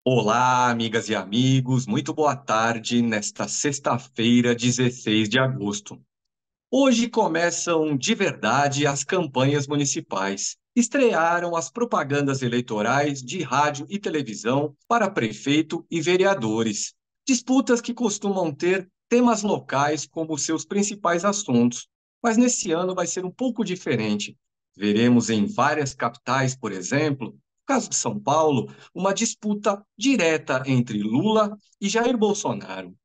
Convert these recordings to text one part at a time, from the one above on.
Olá, amigas e amigos, muito boa tarde nesta sexta-feira, 16 de agosto. Hoje começam de verdade as campanhas municipais. Estrearam as propagandas eleitorais de rádio e televisão para prefeito e vereadores. Disputas que costumam ter temas locais como seus principais assuntos, mas nesse ano vai ser um pouco diferente. Veremos em várias capitais, por exemplo, no caso de São Paulo, uma disputa direta entre Lula e Jair Bolsonaro.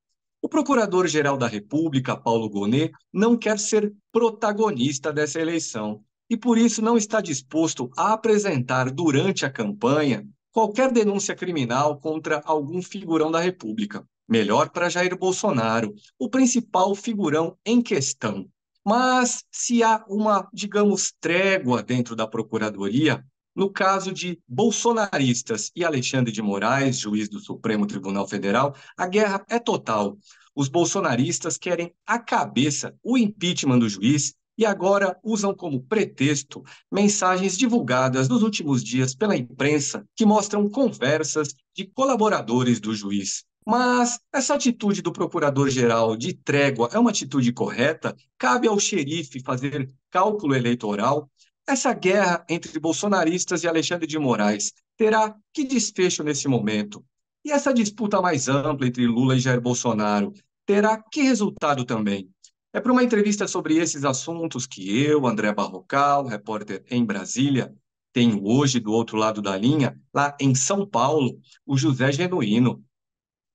O Procurador-Geral da República, Paulo Gonet, não quer ser protagonista dessa eleição e, por isso, não está disposto a apresentar durante a campanha qualquer denúncia criminal contra algum figurão da República. Melhor para Jair Bolsonaro, o principal figurão em questão. Mas se há uma, digamos, trégua dentro da Procuradoria, no caso de bolsonaristas e Alexandre de Moraes, juiz do Supremo Tribunal Federal, a guerra é total. Os bolsonaristas querem a cabeça, o impeachment do juiz, e agora usam como pretexto mensagens divulgadas nos últimos dias pela imprensa que mostram conversas de colaboradores do juiz. Mas essa atitude do procurador-geral de trégua é uma atitude correta? Cabe ao xerife fazer cálculo eleitoral? Essa guerra entre bolsonaristas e Alexandre de Moraes terá que desfecho nesse momento? E essa disputa mais ampla entre Lula e Jair Bolsonaro terá que resultado também? É para uma entrevista sobre esses assuntos que eu, André Barrocal, repórter em Brasília, tenho hoje do outro lado da linha, lá em São Paulo, o José Genuíno.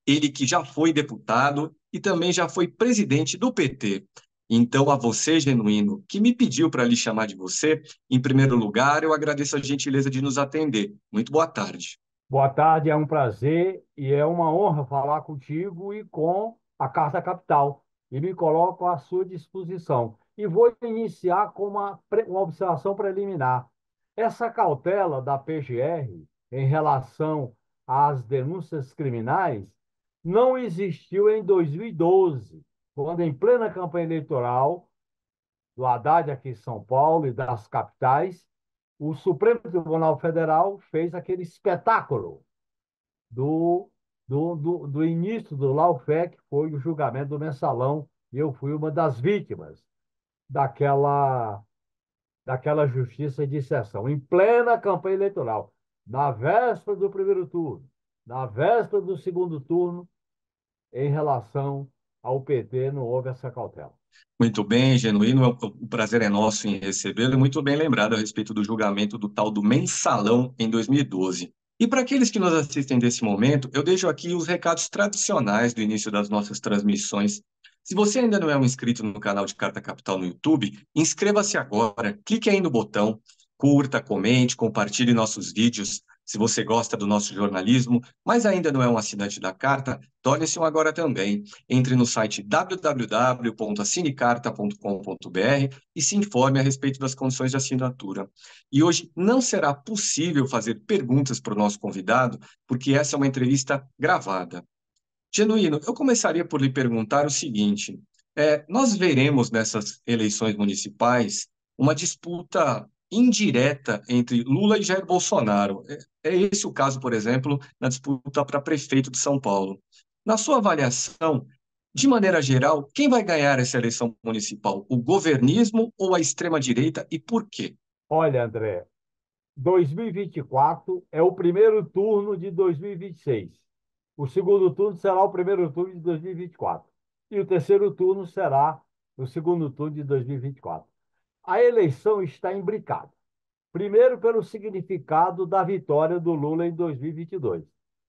Ele que já foi deputado e também já foi presidente do PT. Então, a você, Genuíno, que me pediu para lhe chamar de você, em primeiro lugar, eu agradeço a gentileza de nos atender. Muito boa tarde. Boa tarde, é um prazer e é uma honra falar contigo e com a Carta Capital. E me coloco à sua disposição. E vou iniciar com uma observação preliminar. Essa cautela da PGR em relação às denúncias criminais não existiu em 2012, quando, em plena campanha eleitoral do Haddad aqui em São Paulo e das capitais, o Supremo Tribunal Federal fez aquele espetáculo do, do início do lawfare, que foi o julgamento do mensalão, e eu fui uma das vítimas daquela, daquela justiça de exceção, em plena campanha eleitoral, na véspera do primeiro turno, na véspera do segundo turno, em relação ao PT, não houve essa cautela. Muito bem, Genuíno, o prazer é nosso em recebê-lo e muito bem lembrado a respeito do julgamento do tal do mensalão em 2012. E para aqueles que nos assistem desse momento, eu deixo aqui os recados tradicionais do início das nossas transmissões. Se você ainda não é um inscrito no canal de Carta Capital no YouTube, inscreva-se agora, clique aí no botão, curta, comente, compartilhe nossos vídeos. Se você gosta do nosso jornalismo, mas ainda não é um assinante da Carta, torne-se um agora também. Entre no site www.assinecarta.com.br e se informe a respeito das condições de assinatura. E hoje não será possível fazer perguntas para o nosso convidado, porque essa é uma entrevista gravada. Genuíno, eu começaria por lhe perguntar o seguinte: nós veremos nessas eleições municipais uma disputa indireta entre Lula e Jair Bolsonaro. É esse o caso, por exemplo, na disputa para prefeito de São Paulo. Na sua avaliação, de maneira geral, quem vai ganhar essa eleição municipal? O governismo ou a extrema-direita e por quê? Olha, André, 2024 é o primeiro turno de 2026. O segundo turno será o primeiro turno de 2024. E o terceiro turno será o segundo turno de 2024. A eleição está imbricada. Primeiro, pelo significado da vitória do Lula em 2022.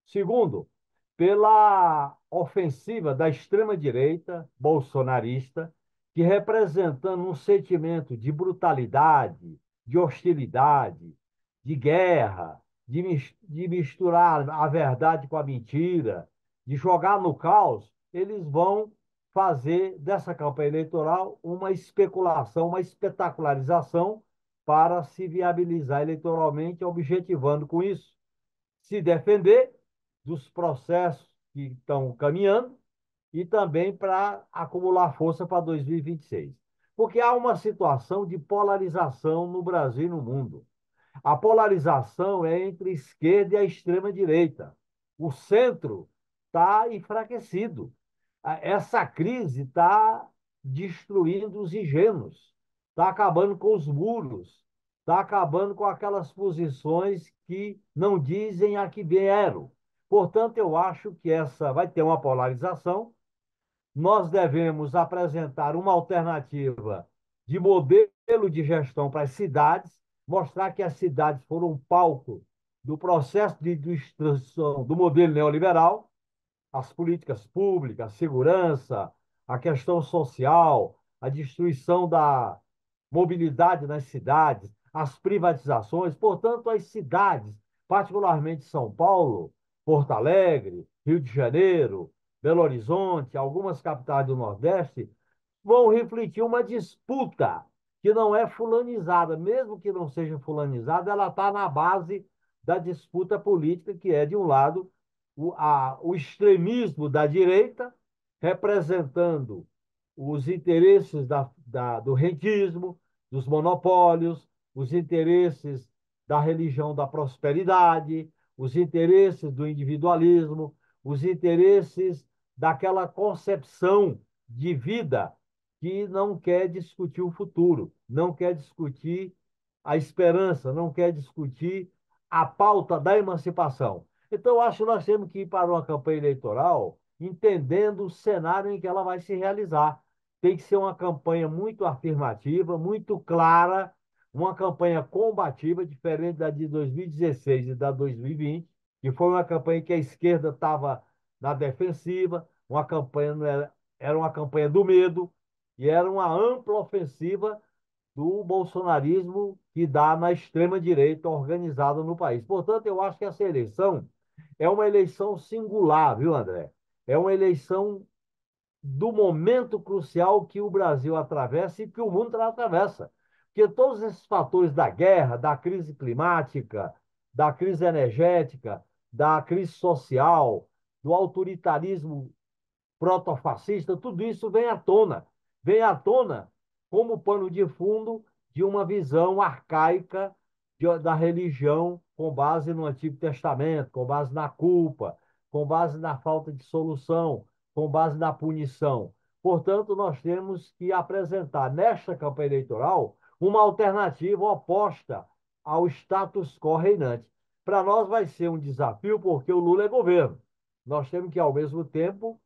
Segundo, pela ofensiva da extrema-direita bolsonarista, que representando um sentimento de brutalidade, de hostilidade, de guerra, de misturar a verdade com a mentira, de jogar no caos, eles vão fazer dessa campanha eleitoral uma especulação, uma espetacularização para se viabilizar eleitoralmente, objetivando com isso se defender dos processos que estão caminhando e também para acumular força para 2026. Porque há uma situação de polarização no Brasil e no mundo. A polarização é entre a esquerda e a extrema-direita. O centro está enfraquecido. Essa crise está destruindo os engenhos, está acabando com os muros, está acabando com aquelas posições que não dizem a que vieram. Portanto, eu acho que essa vai ter uma polarização. Nós devemos apresentar uma alternativa de modelo de gestão para as cidades, mostrar que as cidades foram um palco do processo de destruição do modelo neoliberal, as políticas públicas, a segurança, a questão social, a destruição da mobilidade nas cidades, as privatizações. Portanto, as cidades, particularmente São Paulo, Porto Alegre, Rio de Janeiro, Belo Horizonte, algumas capitais do Nordeste, vão refletir uma disputa que não é fulanizada. Mesmo que não seja fulanizada, ela está na base da disputa política, que é, de um lado, o extremismo da direita, representando os interesses do rentismo, dos monopólios, os interesses da religião da prosperidade, os interesses do individualismo, os interesses daquela concepção de vida que não quer discutir o futuro, não quer discutir a esperança, não quer discutir a pauta da emancipação. Então, eu acho que nós temos que ir para uma campanha eleitoral entendendo o cenário em que ela vai se realizar. Tem que ser uma campanha muito afirmativa, muito clara, uma campanha combativa, diferente da de 2016 e da 2020, que foi uma campanha que a esquerda estava na defensiva, uma campanha era uma campanha do medo e era uma ampla ofensiva do bolsonarismo que dá na extrema-direita organizada no país. Portanto, eu acho que essa eleição é uma eleição singular, viu, André? É uma eleição do momento crucial que o Brasil atravessa e que o mundo atravessa. Porque todos esses fatores da guerra, da crise climática, da crise energética, da crise social, do autoritarismo protofascista, tudo isso vem à tona como pano de fundo de uma visão arcaica da religião com base no Antigo Testamento, com base na culpa, com base na falta de solução, com base na punição. Portanto, nós temos que apresentar nesta campanha eleitoral uma alternativa oposta ao status quo reinante. Para nós vai ser um desafio porque o Lula é governo. Nós temos que, ao mesmo tempo,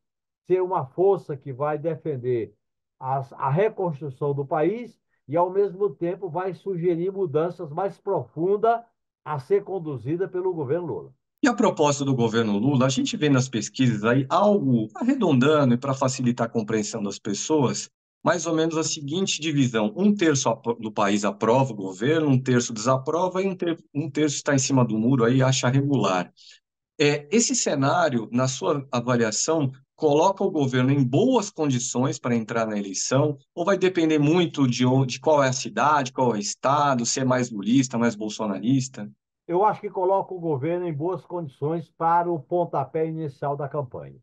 ser uma força que vai defender a reconstrução do país e, ao mesmo tempo, vai sugerir mudanças mais profundas a ser conduzida pelo governo Lula. E a proposta do governo Lula, a gente vê nas pesquisas aí algo arredondando e para facilitar a compreensão das pessoas, mais ou menos a seguinte divisão: um terço do país aprova o governo, um terço desaprova e um terço está em cima do muro aí e acha regular. Esse cenário, na sua avaliação, coloca o governo em boas condições para entrar na eleição, ou vai depender muito de qual é a cidade, qual é o estado, se é mais lulista, mais bolsonarista? Eu acho que coloca o governo em boas condições para o pontapé inicial da campanha.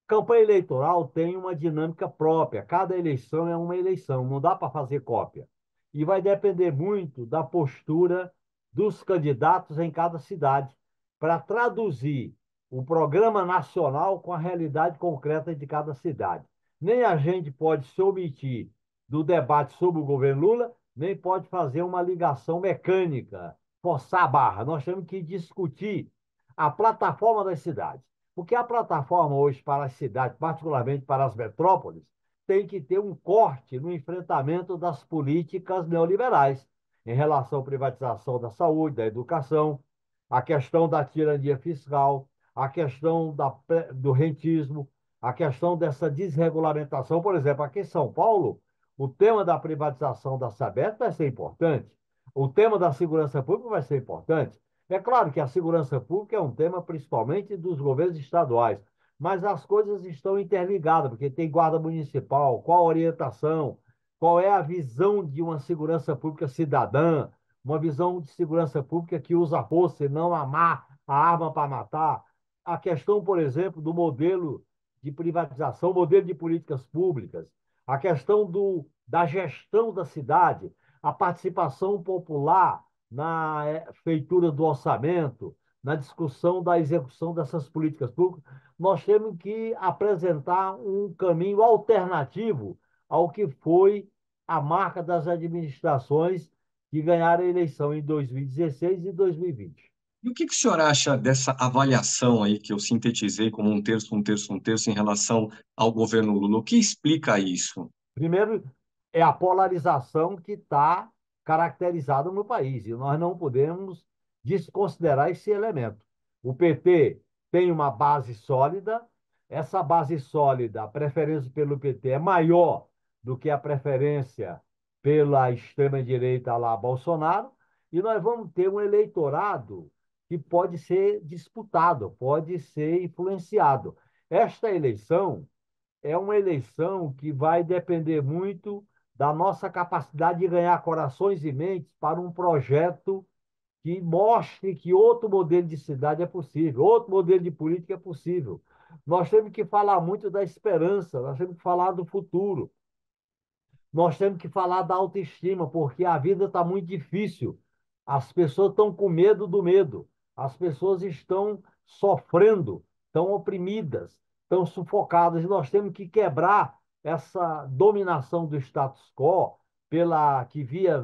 Campanha eleitoral tem uma dinâmica própria, cada eleição é uma eleição, não dá para fazer cópia. E vai depender muito da postura dos candidatos em cada cidade, para traduzir o programa nacional com a realidade concreta de cada cidade. Nem a gente pode se omitir do debate sobre o governo Lula, nem pode fazer uma ligação mecânica, forçar a barra. Nós temos que discutir a plataforma das cidades. Porque a plataforma hoje para as cidades, particularmente para as metrópoles, tem que ter um corte no enfrentamento das políticas neoliberais em relação à privatização da saúde, da educação, a questão da tirania fiscal, a questão do rentismo, a questão dessa desregulamentação. Por exemplo, aqui em São Paulo, o tema da privatização da Sabesp vai ser importante, o tema da segurança pública vai ser importante. É claro que a segurança pública é um tema principalmente dos governos estaduais, mas as coisas estão interligadas, porque tem guarda municipal, qual a orientação, qual é a visão de uma segurança pública cidadã, uma visão de segurança pública que usa a força e não a arma para matar. A questão, por exemplo, do modelo de privatização, modelo de políticas públicas, a questão da gestão da cidade, a participação popular na feitura do orçamento, na discussão da execução dessas políticas públicas, nós temos que apresentar um caminho alternativo ao que foi a marca das administrações que ganharam a eleição em 2016 e 2020. E o que que o senhor acha dessa avaliação aí que eu sintetizei como um terço, um terço, um terço em relação ao governo Lula? O que explica isso? Primeiro, é a polarização que está caracterizada no país, e nós não podemos desconsiderar esse elemento. O PT tem uma base sólida, essa base sólida, a preferência pelo PT é maior do que a preferência pela extrema-direita lá, Bolsonaro, e nós vamos ter um eleitorado que pode ser disputado, pode ser influenciado. Esta eleição é uma eleição que vai depender muito da nossa capacidade de ganhar corações e mentes para um projeto que mostre que outro modelo de cidade é possível, outro modelo de política é possível. Nós temos que falar muito da esperança, nós temos que falar do futuro. Nós temos que falar da autoestima, porque a vida está muito difícil. As pessoas estão com medo do medo. As pessoas estão sofrendo, estão oprimidas, estão sufocadas. E nós temos que quebrar essa dominação do status quo pela que via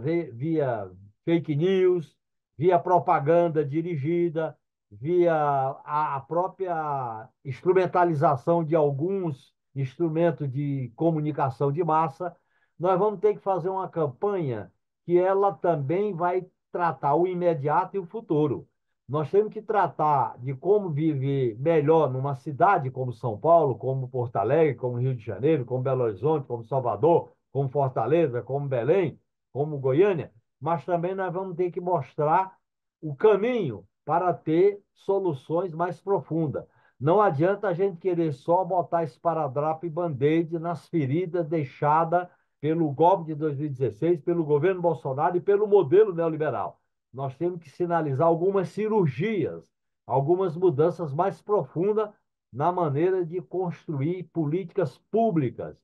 fake news, via propaganda dirigida, via a própria instrumentalização de alguns instrumentos de comunicação de massa. Nós vamos ter que fazer uma campanha que ela também vai tratar o imediato e o futuro. Nós temos que tratar de como viver melhor numa cidade como São Paulo, como Porto Alegre, como Rio de Janeiro, como Belo Horizonte, como Salvador, como Fortaleza, como Belém, como Goiânia, mas também nós vamos ter que mostrar o caminho para ter soluções mais profundas. Não adianta a gente querer só botar esparadrapo e band-aid nas feridas deixadas pelo golpe de 2016, pelo governo Bolsonaro e pelo modelo neoliberal. Nós temos que sinalizar algumas cirurgias, algumas mudanças mais profundas na maneira de construir políticas públicas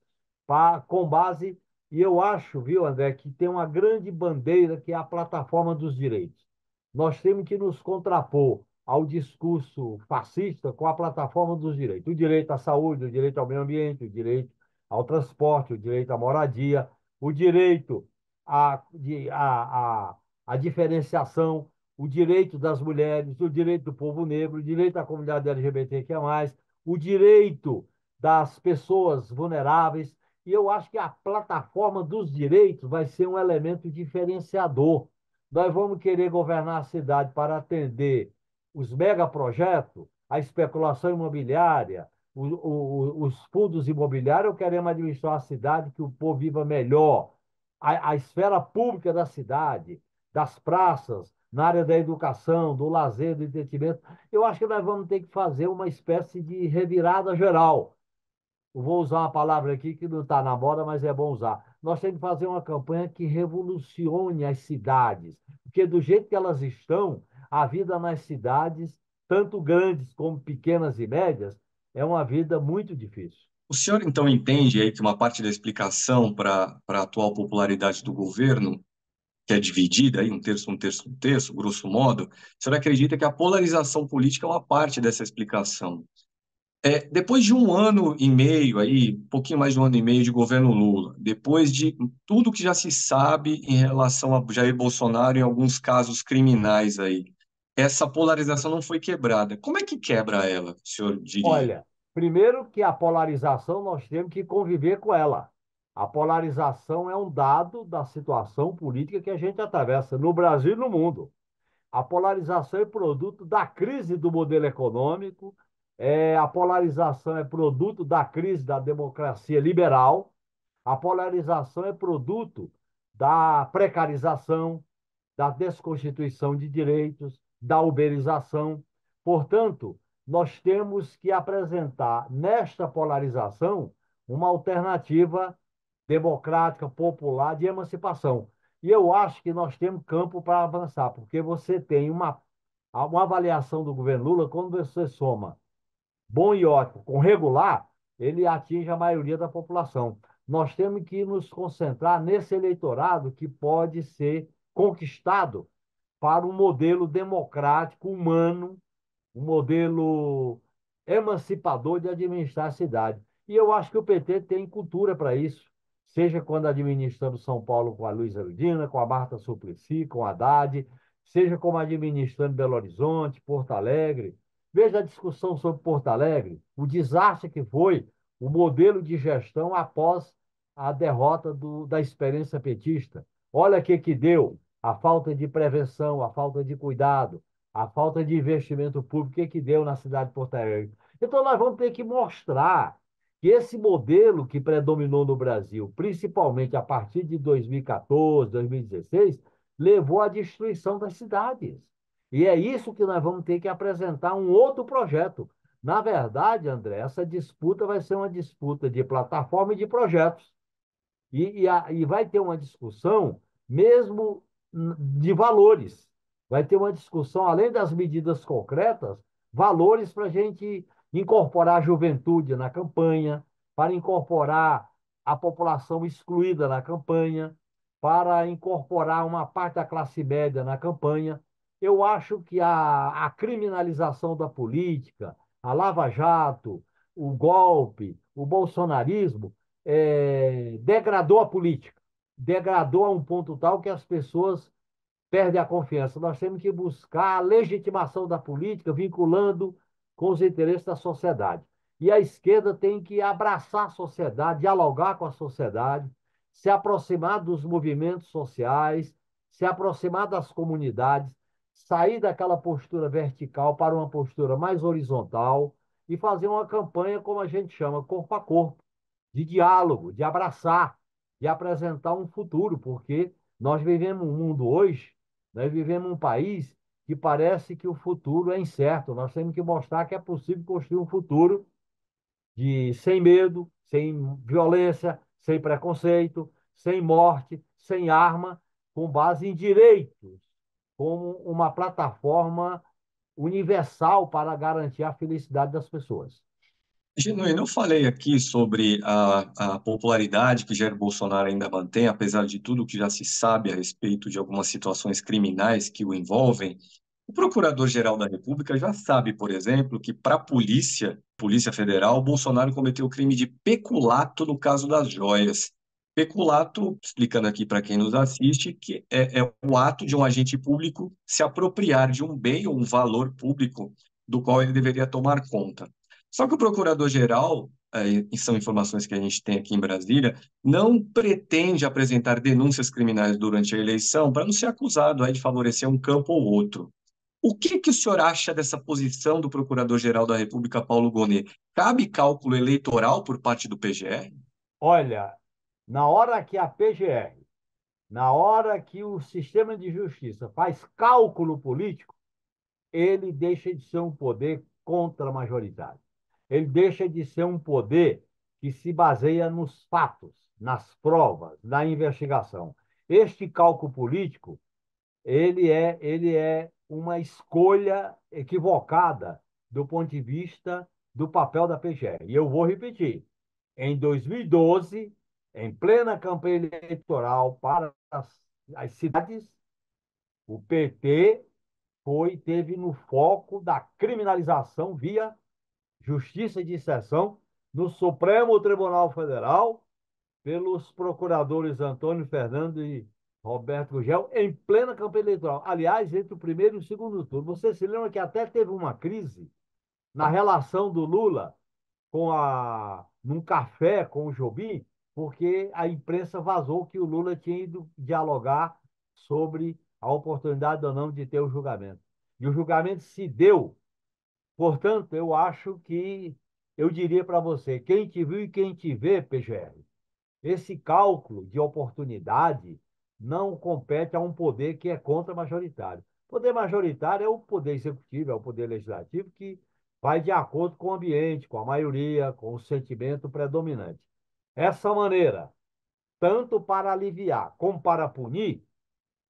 com base. E eu acho, viu, André, que tem uma grande bandeira que é a plataforma dos direitos. Nós temos que nos contrapor ao discurso fascista com a plataforma dos direitos. O direito à saúde, o direito ao meio ambiente, o direito ao transporte, o direito à moradia, o direito à diferenciação, o direito das mulheres, o direito do povo negro, o direito da comunidade LGBTQIA+, o direito das pessoas vulneráveis. E eu acho que a plataforma dos direitos vai ser um elemento diferenciador. Nós vamos querer governar a cidade para atender os megaprojetos, a especulação imobiliária, os fundos imobiliários, ou queremos administrar a cidade que o povo viva melhor, a esfera pública da cidade, das praças, na área da educação, do lazer, do entretenimento. Eu acho que nós vamos ter que fazer uma espécie de revirada geral. Eu vou usar uma palavra aqui que não está na moda, mas é bom usar. Nós temos que fazer uma campanha que revolucione as cidades, porque do jeito que elas estão, a vida nas cidades, tanto grandes como pequenas e médias, é uma vida muito difícil. O senhor então entende aí que uma parte da explicação para a atual popularidade do governo, que é dividida aí, um terço, um terço, um terço, grosso modo, o senhor acredita que a polarização política é uma parte dessa explicação? Depois de um ano e meio aí, um pouquinho mais de um ano e meio de governo Lula, depois de tudo que já se sabe em relação a Jair Bolsonaro em alguns casos criminais aí, essa polarização não foi quebrada. Como é que quebra ela, o senhor diria? Olha, primeiro que a polarização nós temos que conviver com ela. A polarização é um dado da situação política que a gente atravessa no Brasil e no mundo. A polarização é produto da crise do modelo econômico, a polarização é produto da crise da democracia liberal, a polarização é produto da precarização, da desconstituição de direitos, da uberização. Portanto, nós temos que apresentar nesta polarização uma alternativa democrática, popular, de emancipação. E eu acho que nós temos campo para avançar, porque você tem uma avaliação do governo Lula, quando você soma bom e ótimo com regular, ele atinge a maioria da população. Nós temos que nos concentrar nesse eleitorado que pode ser conquistado para um modelo democrático, humano, um modelo emancipador de administrar a cidade. E eu acho que o PT tem cultura para isso, seja quando administrando São Paulo com a Luiza Erundina, com a Marta Suplicy, com a Haddad, seja como administrando Belo Horizonte, Porto Alegre. Veja a discussão sobre Porto Alegre, o desastre que foi o modelo de gestão após a derrota da experiência petista. Olha o que deu a falta de prevenção, a falta de cuidado, a falta de investimento público, que deu na cidade de Porto Alegre. Então, nós vamos ter que mostrar que esse modelo que predominou no Brasil, principalmente a partir de 2014, 2016, levou à destruição das cidades. E é isso que nós vamos ter que apresentar um outro projeto. Na verdade, André, essa disputa vai ser uma disputa de plataforma e de projetos. E vai ter uma discussão mesmo de valores. Vai ter uma discussão, além das medidas concretas, valores para a gente incorporar a juventude na campanha, para incorporar a população excluída na campanha, para incorporar uma parte da classe média na campanha. Eu acho que a criminalização da política, a Lava Jato, o golpe, o bolsonarismo, degradou a política, degradou a um ponto tal que as pessoas perdem a confiança. Nós temos que buscar a legitimação da política, vinculando com os interesses da sociedade. E a esquerda tem que abraçar a sociedade, dialogar com a sociedade, se aproximar dos movimentos sociais, se aproximar das comunidades, sair daquela postura vertical para uma postura mais horizontal e fazer uma campanha, como a gente chama, corpo a corpo, de diálogo, de abraçar, de apresentar um futuro, porque nós vivemos um mundo hoje, nós vivemos um país que parece que o futuro é incerto. Nós temos que mostrar que é possível construir um futuro sem medo, sem violência, sem preconceito, sem morte, sem arma, com base em direitos, como uma plataforma universal para garantir a felicidade das pessoas. Genuíno, eu falei aqui sobre a popularidade que Jair Bolsonaro ainda mantém, apesar de tudo que já se sabe a respeito de algumas situações criminais que o envolvem. O Procurador-Geral da República já sabe, por exemplo, que para a Polícia Federal, Bolsonaro cometeu crime de peculato no caso das joias. Peculato, explicando aqui para quem nos assiste, que é o ato de um agente público se apropriar de um bem ou um valor público do qual ele deveria tomar conta. Só que o Procurador-Geral, e são informações que a gente tem aqui em Brasília, não pretende apresentar denúncias criminais durante a eleição para não ser acusado aí de favorecer um campo ou outro. O que que o senhor acha dessa posição do Procurador-Geral da República, Paulo Gonet? Cabe cálculo eleitoral por parte do PGR? Olha, na hora que a PGR, na hora que o sistema de justiça faz cálculo político, ele deixa de ser um poder contra-majoritário. Ele deixa de ser um poder que se baseia nos fatos, nas provas, na investigação. Este cálculo político, ele é uma escolha equivocada do ponto de vista do papel da PGR. E eu vou repetir. Em 2012, em plena campanha eleitoral para as cidades, o PT teve no foco da criminalização via justiça de exceção no Supremo Tribunal Federal pelos procuradores Antônio Fernando e Roberto Gugel em plena campanha eleitoral. Aliás, entre o primeiro e o segundo turno. Você se lembra que até teve uma crise na relação do Lula num café com o Jobim, porque a imprensa vazou que o Lula tinha ido dialogar sobre a oportunidade ou não de ter o julgamento. E o julgamento se deu. Portanto, eu acho que eu diria para você, quem te viu e quem te vê, PGR, esse cálculo de oportunidade não compete a um poder que é contra-majoritário. O poder majoritário é o poder executivo, é o poder legislativo que vai de acordo com o ambiente, com a maioria, com o sentimento predominante. Essa maneira, tanto para aliviar como para punir,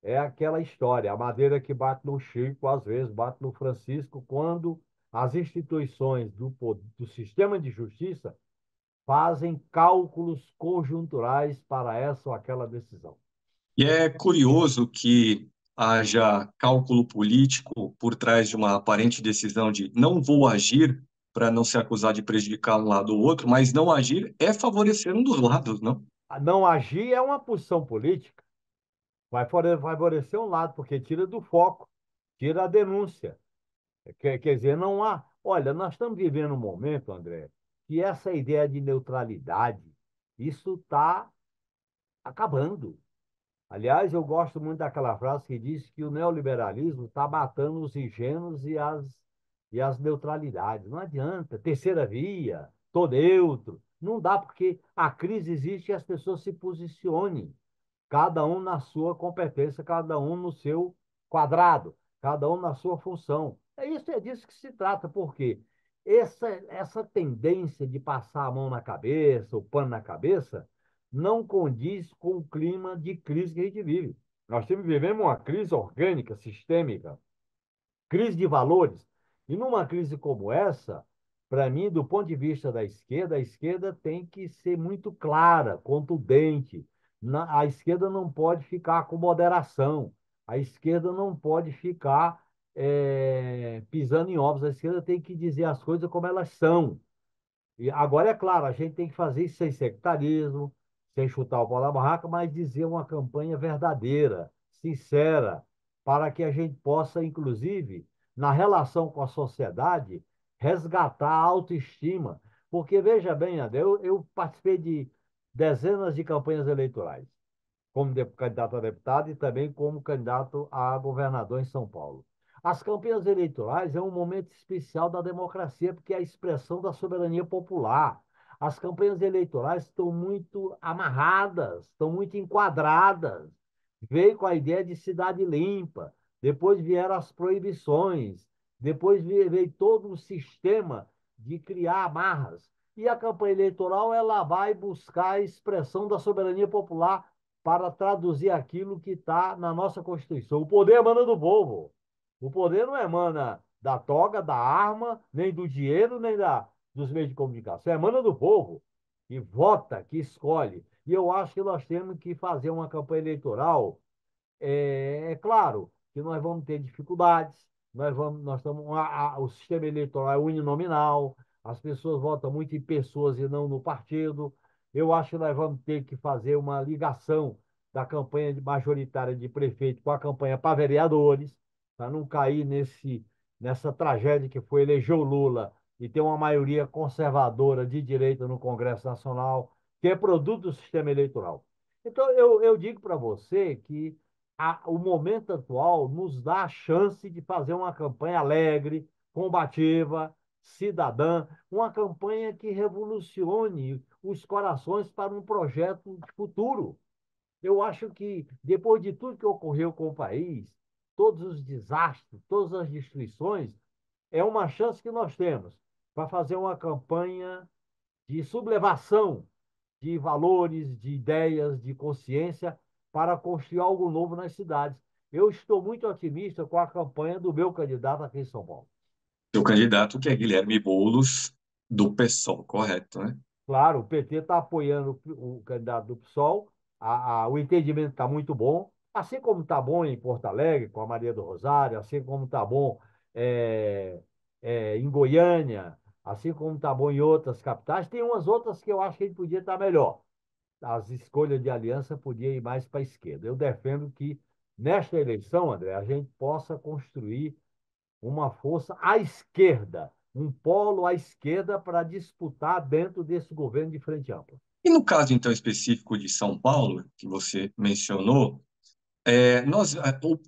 é aquela história, a madeira que bate no Chico, às vezes bate no Francisco, quando as instituições do sistema de justiça fazem cálculos conjunturais para essa ou aquela decisão. E é curioso que haja cálculo político por trás de uma aparente decisão de não vou agir para não ser acusado de prejudicar um lado ou outro, mas não agir é favorecer um dos lados, não? Não agir é uma posição política. Vai favorecer um lado, porque tira do foco, tira a denúncia. Quer dizer, não há. Olha, nós estamos vivendo um momento, André, que essa ideia de neutralidade, isso está acabando. Aliás, eu gosto muito daquela frase que diz que o neoliberalismo está matando os ingênuos e as neutralidades. Não adianta. Terceira via, tô neutro. Não dá, porque a crise existe e as pessoas se posicionem cada um na sua competência, cada um no seu quadrado, cada um na sua função. É disso que se trata, porque essa tendência de passar a mão na cabeça, o pano na cabeça, não condiz com o clima de crise que a gente vive. Nós vivemos uma crise orgânica, sistêmica, crise de valores. E numa crise como essa, para mim, do ponto de vista da esquerda, a esquerda tem que ser muito clara, contundente. A esquerda não pode ficar com moderação. A esquerda não pode ficar pisando em ovos. A esquerda tem que dizer as coisas como elas são. E agora, é claro, a gente tem que fazer isso sem sectarismo, sem chutar o pau da barraca, mas dizer uma campanha verdadeira, sincera, para que a gente possa, inclusive, na relação com a sociedade, resgatar a autoestima. Porque, veja bem, André, eu participei de dezenas de campanhas eleitorais como candidato a deputado e também como candidato a governador em São Paulo. As campanhas eleitorais é um momento especial da democracia, porque é a expressão da soberania popular. As campanhas eleitorais estão muito amarradas, estão muito enquadradas. Veio com a ideia de cidade limpa, depois vieram as proibições, depois veio todo um sistema de criar amarras. E a campanha eleitoral ela vai buscar a expressão da soberania popular para traduzir aquilo que está na nossa Constituição. O poder emana do povo. O poder não emana da toga, da arma, nem do dinheiro, nem dos meios de comunicação. Emana do povo, que vota, que escolhe. E eu acho que nós temos que fazer uma campanha eleitoral é claro que nós vamos ter dificuldades, nós estamos, o sistema eleitoral é uninominal, as pessoas votam muito em pessoas e não no partido. Eu acho que nós vamos ter que fazer uma ligação da campanha majoritária de prefeito com a campanha para vereadores, para não cair nessa tragédia que foi eleger o Lula e ter uma maioria conservadora de direita no Congresso Nacional, que é produto do sistema eleitoral. Então, eu digo para você que o momento atual nos dá a chance de fazer uma campanha alegre, combativa, cidadã, uma campanha que revolucione os corações para um projeto de futuro. Eu acho que, depois de tudo que ocorreu com o país, todos os desastres, todas as destruições, é uma chance que nós temos para fazer uma campanha de sublevação de valores, de ideias, de consciência para construir algo novo nas cidades. Eu estou muito otimista com a campanha do meu candidato aqui em São Paulo. Seu candidato, que é Guilherme Boulos, do PSOL, correto, né? Claro, o PT está apoiando o candidato do PSOL, o entendimento está muito bom, assim como está bom em Porto Alegre, com a Maria do Rosário, assim como está bom é, em Goiânia, assim como está bom em outras capitais. Tem umas outras que eu acho que a gente podia estar melhor. As escolhas de aliança podiam ir mais para a esquerda. Eu defendo que, nesta eleição, André, a gente possa construir uma força à esquerda, um polo à esquerda para disputar dentro desse governo de frente ampla. E no caso, então, específico de São Paulo, que você mencionou,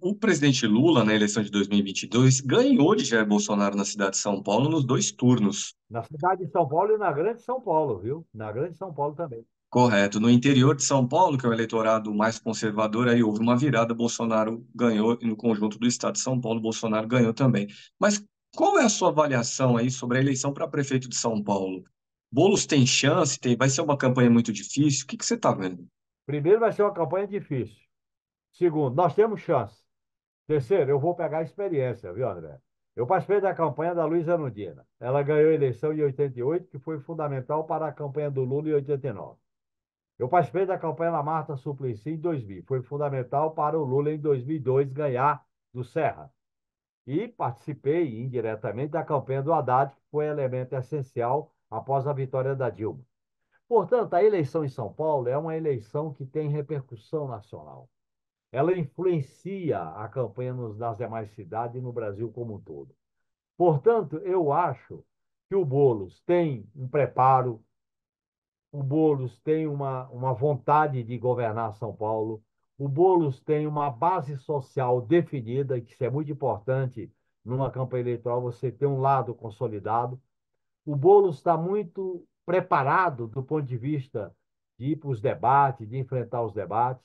o presidente Lula, na eleição de 2022, ganhou de Jair Bolsonaro na cidade de São Paulo nos dois turnos. Na cidade de São Paulo e na grande São Paulo, viu? Na grande São Paulo também. Correto. No interior de São Paulo, que é o eleitorado mais conservador, aí houve uma virada, Bolsonaro ganhou, e no conjunto do estado de São Paulo, Bolsonaro ganhou também. Mas qual é a sua avaliação aí sobre a eleição para prefeito de São Paulo? Boulos tem chance? Vai ser uma campanha muito difícil? O que você está vendo? Primeiro, vai ser uma campanha difícil. Segundo, nós temos chance. Terceiro, eu vou pegar a experiência, viu, André? Eu participei da campanha da Luísa Erundina. Ela ganhou a eleição em 88, que foi fundamental para a campanha do Lula em 89. Eu participei da campanha da Marta Suplicy em 2000. Foi fundamental para o Lula, em 2002, ganhar do Serra. E participei indiretamente da campanha do Haddad, que foi elemento essencial após a vitória da Dilma. Portanto, a eleição em São Paulo é uma eleição que tem repercussão nacional. Ela influencia a campanha nas demais cidades e no Brasil como um todo. Portanto, eu acho que o Boulos tem um preparo, o Boulos tem uma vontade de governar São Paulo, o Boulos tem uma base social definida, que isso é muito importante numa campanha eleitoral, você ter um lado consolidado. O Boulos está muito preparado do ponto de vista de ir para os debates, de enfrentar os debates.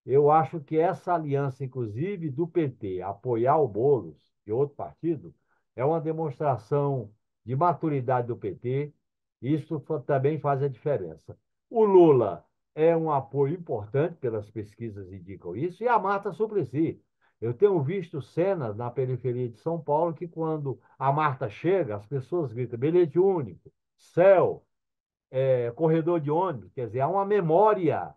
Eu acho que essa aliança, inclusive do PT, apoiar o Boulos, de outro partido, é uma demonstração de maturidade do PT. Isso também faz a diferença. O Lula é um apoio importante, pelas pesquisas indicam isso, e a Marta Suplicy. Eu tenho visto cenas na periferia de São Paulo que, quando a Marta chega, as pessoas gritam bilhete único, céu, corredor de ônibus. Quer dizer, há uma memória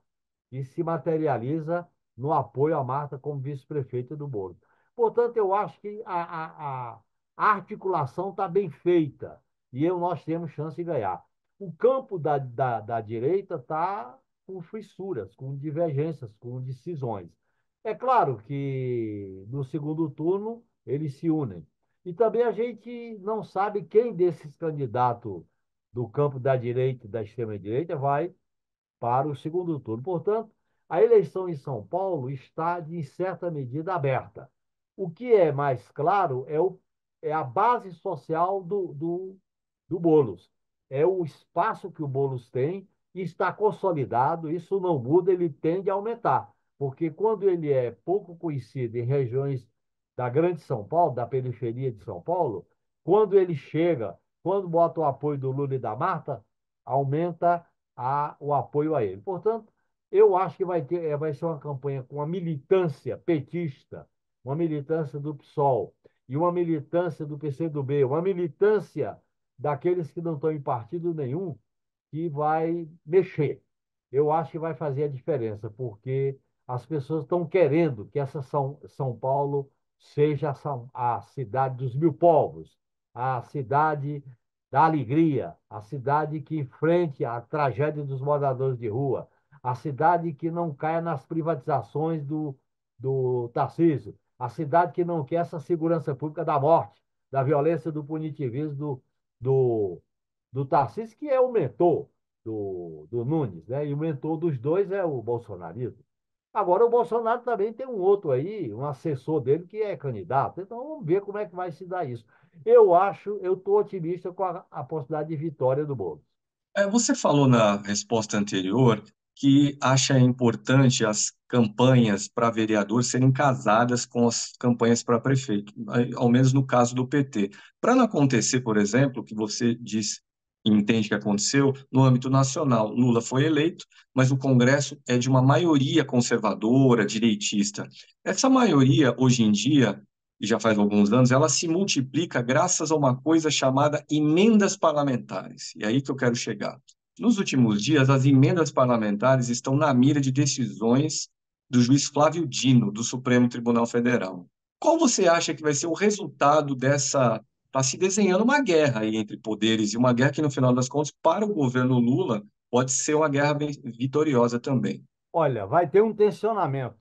que se materializa no apoio à Marta como vice-prefeita do Bolo. Portanto, eu acho que a articulação está bem feita e nós temos chance de ganhar. O campo da direita está com fissuras, com divergências, com decisões. É claro que no segundo turno eles se unem. E também a gente não sabe quem desses candidatos do campo da direita e da extrema-direita vai para o segundo turno. Portanto, a eleição em São Paulo está, de certa medida, aberta. O que é mais claro é a base social do Boulos. É o espaço que o Boulos tem e está consolidado, isso não muda, ele tende a aumentar. Porque quando ele é pouco conhecido em regiões da Grande São Paulo, da periferia de São Paulo, quando ele chega, quando bota o apoio do Lula e da Marta, aumenta o apoio a ele. Portanto, eu acho que vai ser uma campanha com uma militância petista, uma militância do PSOL e uma militância do PCdoB, uma militância daqueles que não estão em partido nenhum, que vai mexer. Eu acho que vai fazer a diferença, porque as pessoas estão querendo que essa São Paulo seja a cidade dos mil povos, a cidade da alegria, a cidade que enfrente a tragédia dos moradores de rua, a cidade que não caia nas privatizações do Tarcísio, a cidade que não quer essa segurança pública da morte, da violência, do punitivismo do, do Tarcísio, que é o mentor do Nunes, né? E o mentor dos dois é o bolsonarismo. Agora, o Bolsonaro também tem um outro aí, um assessor dele que é candidato. Então, vamos ver como é que vai se dar isso. Eu estou otimista com a possibilidade de vitória do Boulos. Você falou na resposta anterior que acha importante as campanhas para vereador serem casadas com as campanhas para prefeito, ao menos no caso do PT. Para não acontecer, por exemplo, o que você diz e entende que aconteceu no âmbito nacional. Lula foi eleito, mas o Congresso é de uma maioria conservadora, direitista. Essa maioria, hoje em dia, e já faz alguns anos, ela se multiplica graças a uma coisa chamada emendas parlamentares. E é aí que eu quero chegar. Nos últimos dias, as emendas parlamentares estão na mira de decisões do juiz Flávio Dino, do Supremo Tribunal Federal. Qual você acha que vai ser o resultado dessa? Está se desenhando uma guerra aí entre poderes, e uma guerra que, no final das contas, para o governo Lula, pode ser uma guerra vitoriosa também. Olha, vai ter um tensionamento.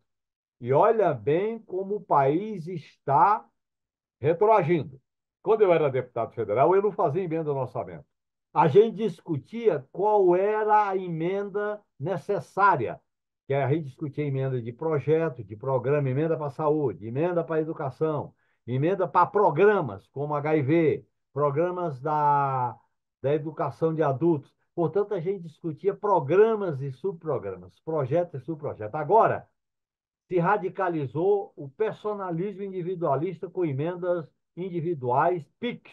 E olha bem como o país está retroagindo. Quando eu era deputado federal, eu não fazia emenda no orçamento. A gente discutia qual era a emenda necessária, que a gente discutia emenda de projeto, de programa, emenda para a saúde, emenda para a educação, emenda para programas como HIV, programas da educação de adultos. Portanto, a gente discutia programas e subprogramas, projetos e subprojetos. Agora, se radicalizou o personalismo individualista com emendas individuais, PIX.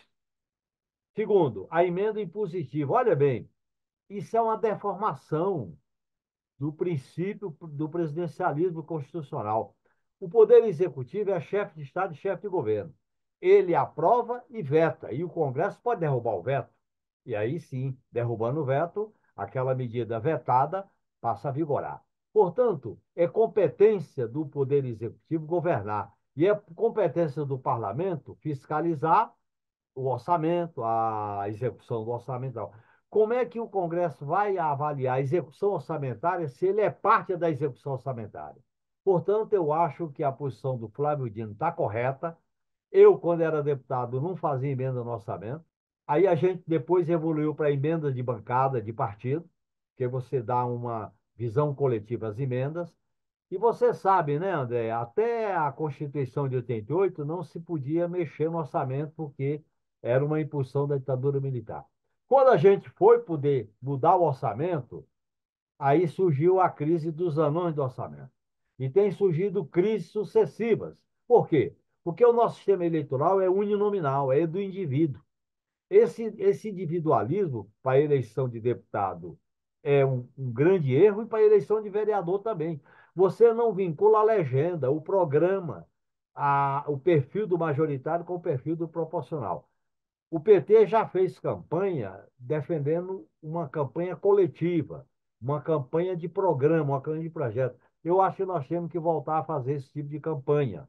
Segundo, a emenda impositiva. Olha bem, isso é uma deformação do princípio do presidencialismo constitucional. O Poder Executivo é chefe de Estado e chefe de governo. Ele aprova e veta, e o Congresso pode derrubar o veto. E aí sim, derrubando o veto, aquela medida vetada passa a vigorar. Portanto, é competência do Poder Executivo governar e é competência do Parlamento fiscalizar o orçamento, a execução do orçamental. Como é que o Congresso vai avaliar a execução orçamentária se ele é parte da execução orçamentária? Portanto, eu acho que a posição do Flávio Dino está correta. Eu, quando era deputado, não fazia emenda no orçamento. Aí a gente depois evoluiu para emenda de bancada, de partido, que você dá uma visão coletiva às emendas. E você sabe, né, André, até a Constituição de 88 não se podia mexer no orçamento porque era uma impulsão da ditadura militar. Quando a gente foi poder mudar o orçamento, aí surgiu a crise dos anões do orçamento. E tem surgido crises sucessivas. Por quê? Porque o nosso sistema eleitoral é uninominal, é do indivíduo. Esse individualismo para a eleição de deputado é um grande erro e para a eleição de vereador também. Você não vincula a legenda, o programa, o perfil do majoritário com o perfil do proporcional. O PT já fez campanha defendendo uma campanha coletiva, uma campanha de programa, uma campanha de projeto. Eu acho que nós temos que voltar a fazer esse tipo de campanha.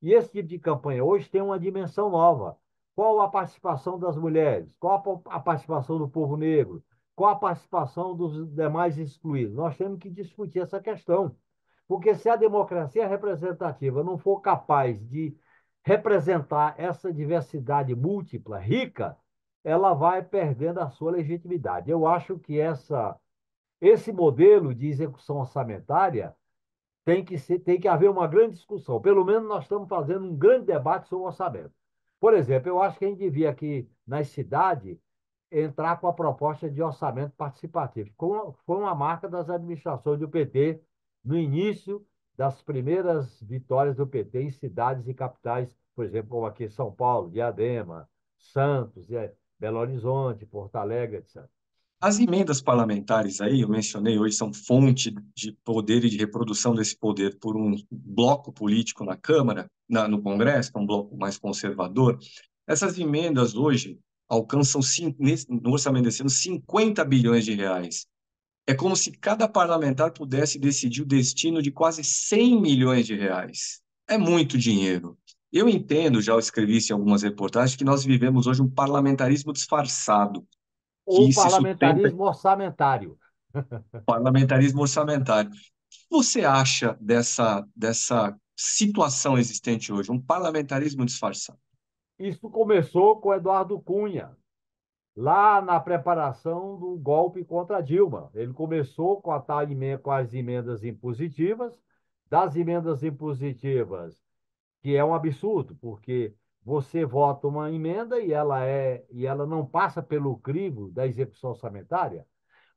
E esse tipo de campanha hoje tem uma dimensão nova. Qual a participação das mulheres? Qual a participação do povo negro? Qual a participação dos demais excluídos? Nós temos que discutir essa questão. Porque se a democracia representativa não for capaz de representar essa diversidade múltipla, rica, ela vai perdendo a sua legitimidade. Eu acho que esse modelo de execução orçamentária tem que haver uma grande discussão. Pelo menos nós estamos fazendo um grande debate sobre o orçamento. Por exemplo, eu acho que a gente devia aqui nas cidades entrar com a proposta de orçamento participativo. Foi uma marca das administrações do PT no início das primeiras vitórias do PT em cidades e capitais, por exemplo, como aqui em São Paulo, Diadema, Santos, Belo Horizonte, Porto Alegre, etc. As emendas parlamentares aí, eu mencionei hoje, são fonte de poder e de reprodução desse poder por um bloco político na Câmara, no Congresso, que é um bloco mais conservador. Essas emendas hoje alcançam, no orçamento desse ano, 50 bilhões de reais. É como se cada parlamentar pudesse decidir o destino de quase 100 milhões de reais. É muito dinheiro. Eu entendo, já escrevi isso em algumas reportagens, que nós vivemos hoje um parlamentarismo disfarçado, Ou que se sustenta parlamentarismo orçamentário. parlamentarismo orçamentário. O que você acha dessa situação existente hoje, um parlamentarismo disfarçado? Isso começou com Eduardo Cunha, lá na preparação do golpe contra Dilma. Ele começou com, com as emendas impositivas, das emendas impositivas, que é um absurdo, porque você vota uma emenda e ela não passa pelo crivo da execução orçamentária.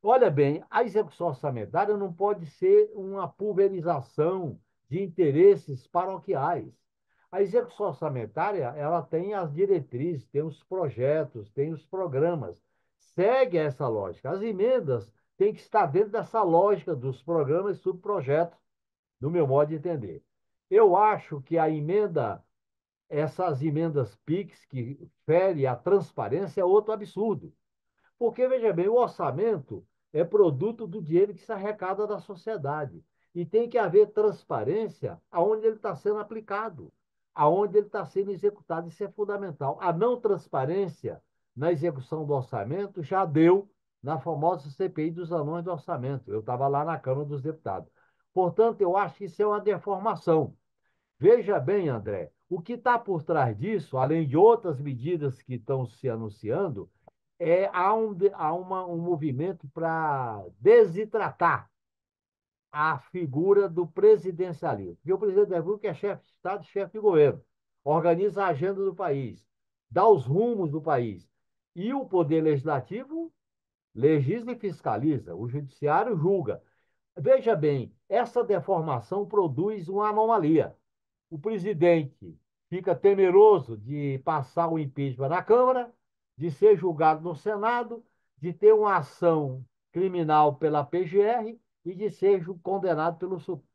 Olha bem, a execução orçamentária não pode ser uma pulverização de interesses paroquiais. A execução orçamentária, ela tem as diretrizes, tem os projetos, tem os programas. Segue essa lógica. As emendas têm que estar dentro dessa lógica dos programas e subprojetos, no meu modo de entender. Eu acho que a emenda, essas emendas PIX, que fere a transparência, é outro absurdo. Porque, veja bem, o orçamento é produto do dinheiro que se arrecada da sociedade. E tem que haver transparência aonde ele está sendo aplicado, aonde ele está sendo executado. Isso é fundamental. A não transparência na execução do orçamento já deu na famosa CPI dos anões do orçamento. Eu estava lá na Câmara dos Deputados. Portanto, eu acho que isso é uma deformação. Veja bem, André, o que está por trás disso, além de outras medidas que estão se anunciando, há um movimento para desidratar a figura do presidencialismo. Porque o presidente da República é chefe de Estado, chefe de governo, organiza a agenda do país, dá os rumos do país. E o poder legislativo legisla e fiscaliza, o judiciário julga. Veja bem, essa deformação produz uma anomalia. O presidente fica temeroso de passar o impeachment na Câmara, de ser julgado no Senado, de ter uma ação criminal pela PGR e de ser condenado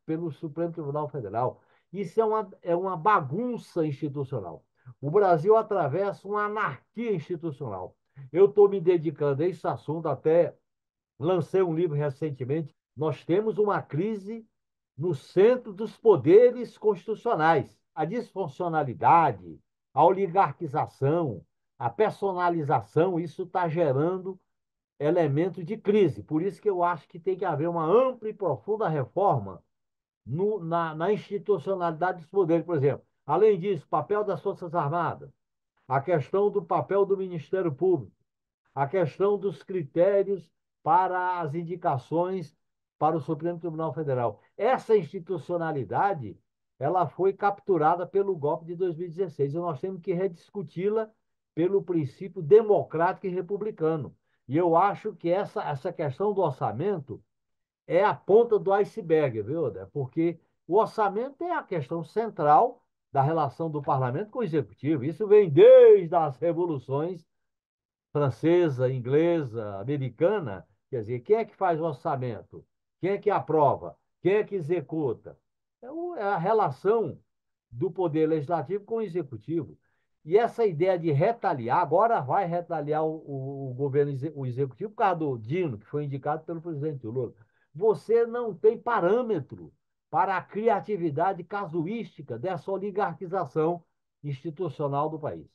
pelo Supremo Tribunal Federal. Isso é uma bagunça institucional. O Brasil atravessa uma anarquia institucional. Eu estou me dedicando a esse assunto, até lancei um livro recentemente nós temos uma crise no centro dos poderes constitucionais. A disfuncionalidade, a oligarquização, a personalização, isso está gerando elementos de crise. Por isso que eu acho que tem que haver uma ampla e profunda reforma na institucionalidade dos poderes, por exemplo. Além disso, papel das Forças Armadas, a questão do papel do Ministério Público, a questão dos critérios para as indicações para o Supremo Tribunal Federal. Essa institucionalidade, ela foi capturada pelo golpe de 2016 e nós temos que rediscuti-la pelo princípio democrático e republicano. E eu acho que essa questão do orçamento é a ponta do iceberg, viu, Odé? Porque o orçamento é a questão central da relação do parlamento com o executivo. Isso vem desde as revoluções francesa, inglesa, americana. Quer dizer, quem é que faz o orçamento? Quem é que aprova? Quem é que executa? É a relação do poder legislativo com o executivo. E essa ideia de retaliar, agora vai retaliar o governo, o executivo, por causa do Dino, que foi indicado pelo presidente Lula. Você não tem parâmetro para a criatividade casuística dessa oligarquização institucional do país.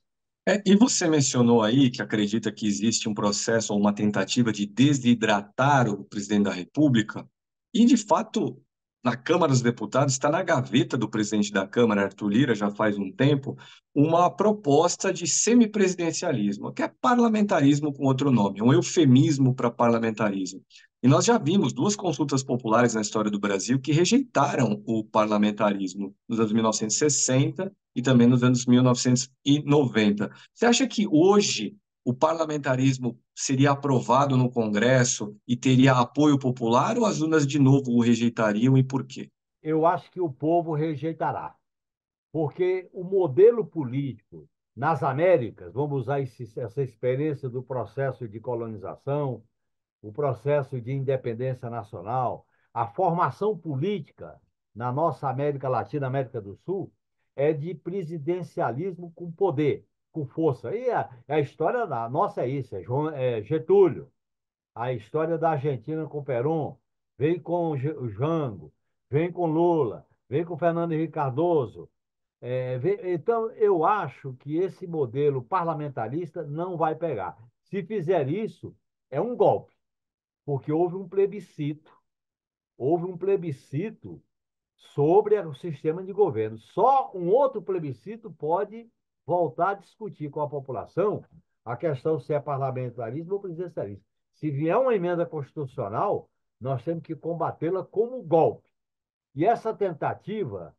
E você mencionou aí que acredita que existe um processo ou uma tentativa de desidratar o presidente da República, e de fato, na Câmara dos Deputados, está na gaveta do presidente da Câmara, Arthur Lira, já faz um tempo, uma proposta de semipresidencialismo, que é parlamentarismo com outro nome, um eufemismo para parlamentarismo. E nós já vimos duas consultas populares na história do Brasil que rejeitaram o parlamentarismo nos anos 1960 e também nos anos 1990. Você acha que hoje o parlamentarismo seria aprovado no Congresso e teria apoio popular ou as urnas de novo o rejeitariam e por quê? Eu acho que o povo rejeitará, porque o modelo político nas Américas, vamos usar essa experiência do processo de colonização, o processo de independência nacional, a formação política na nossa América Latina, América do Sul, é de presidencialismo com poder, com força. E a história da nossa é isso, é Getúlio. A história da Argentina com Perón, vem com o Jango, vem com Lula, vem com Fernando Henrique Cardoso. Então, eu acho que esse modelo parlamentarista não vai pegar. Se fizer isso, é um golpe, porque houve um plebiscito sobre o sistema de governo. Só um outro plebiscito pode voltar a discutir com a população a questão se é parlamentarismo ou presidencialismo. Se vier uma emenda constitucional, nós temos que combatê-la como golpe. E essa tentativa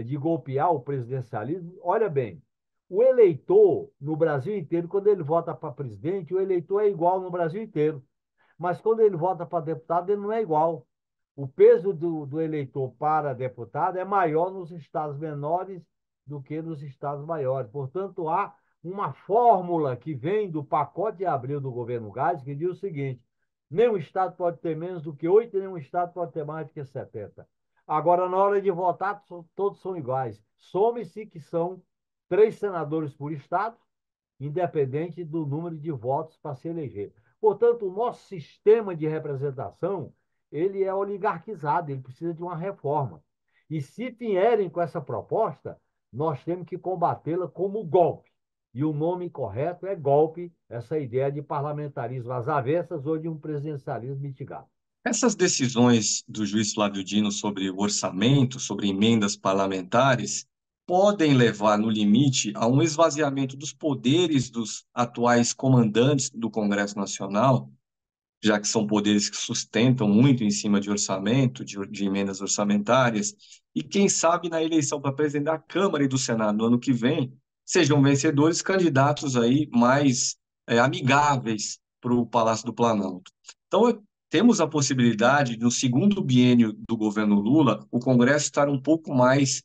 de golpear o presidencialismo, olha bem, o eleitor no Brasil inteiro, quando ele vota para presidente, o eleitor é igual no Brasil inteiro. Mas quando ele vota para deputado, ele não é igual. O peso do eleitor para deputado é maior nos estados menores do que nos estados maiores. Portanto, há uma fórmula que vem do pacote de abril do governo Gás que diz o seguinte: nenhum estado pode ter menos do que 8 e nenhum estado pode ter mais do que 70. Agora, na hora de votar, todos são iguais. Some-se que são 3 senadores por estado, independente do número de votos para se eleger. Portanto, o nosso sistema de representação, ele é oligarquizado, ele precisa de uma reforma. E se vierem com essa proposta, nós temos que combatê-la como golpe. E o nome correto é golpe, essa ideia de parlamentarismo às avessas ou de um presidencialismo mitigado. Essas decisões do juiz Flávio Dino sobre o orçamento, sobre emendas parlamentares, podem levar, no limite, a um esvaziamento dos poderes dos atuais comandantes do Congresso Nacional, já que são poderes que sustentam muito em cima de orçamento, de emendas orçamentárias, e quem sabe na eleição para presidente da Câmara e do Senado no ano que vem, sejam vencedores candidatos aí mais amigáveis para o Palácio do Planalto. Então, temos a possibilidade, no segundo biênio do governo Lula, o Congresso estar um pouco mais